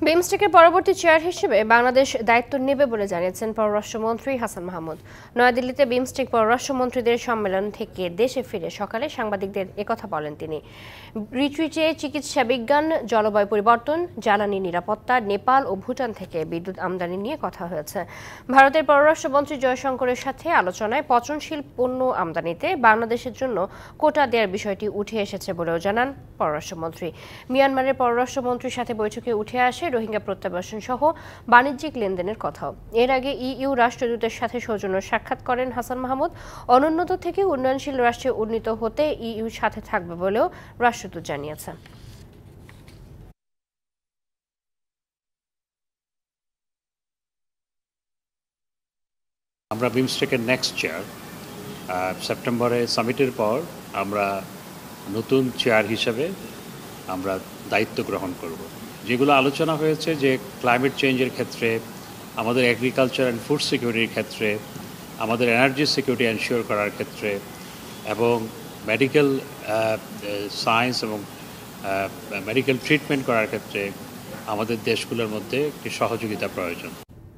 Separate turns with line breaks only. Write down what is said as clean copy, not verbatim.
বিমস্টেকের পরবর্তী চেয়ার হিসেবে বাংলাদেশ দায়িত্ব নেবে বলে জানিয়েছেন পররাষ্ট্রমন্ত্রী হাসান মাহমুদ। নয়াদিল্লিতে বিমস্টেক পররাষ্ট্রমন্ত্রীদের সম্মেলন থেকে দেশে ফিরে সকালে সাংবাদিকদের একথা বলেন তিনি। রিট্রিটে চিকিৎসা বিজ্ঞান, জলবায়ু পরিবর্তন, জ্বালানি নিরাপত্তা, নেপাল ও ভুটান থেকে বিদ্যুৎ আমদানি নিয়ে কথা হয়েছে। ভারতের পররাষ্ট্রমন্ত্রী জয়শঙ্করের সাথে আলোচনায় পচনশীল পণ্য আমদানিতে বাংলাদেশের জন্য কোটা দেওয়ার বিষয়টি উঠে এসেছে বলেও জানান পররাষ্ট্রমন্ত্রী। মিয়ানমারের পররাষ্ট্রমন্ত্রীর সাথে বৈঠকে উঠে আসে রোহিঙ্গা প্রত্যাবাসন সহ বাণিজ্যিক লেনদেনের কথাও। এর আগে ইইউ রাষ্ট্রদূতের সাথে সৌজন্য সাক্ষাৎ করেন হাসান মাহমুদ। অনুন্নত থেকে উন্নয়নশীল রাষ্ট্রে উন্নীত হতে ইইউ সাথে থাকবে বলেও রাষ্ট্রদূত জানিয়েছেন।
আমরা বিমস্টেকের নেক্সট চেয়ার সেপ্টেম্বরে সামিটের পর আমরা নতুন চেয়ার হিসেবে আমরা দায়িত্ব গ্রহণ করব। যেগুলো আলোচনা হয়েছে যে ক্লাইমেট চেঞ্জের ক্ষেত্রে, আমাদের এগ্রিকালচার অ্যান্ড ফুড সিকিউরিটির ক্ষেত্রে, আমাদের এনার্জি সিকিউরিটি এনশিওর করার ক্ষেত্রে এবং মেডিকেল সায়েন্স এবং মেডিকেল ট্রিটমেন্ট করার ক্ষেত্রে আমাদের দেশগুলোর মধ্যে একটি সহযোগিতা প্রয়োজন।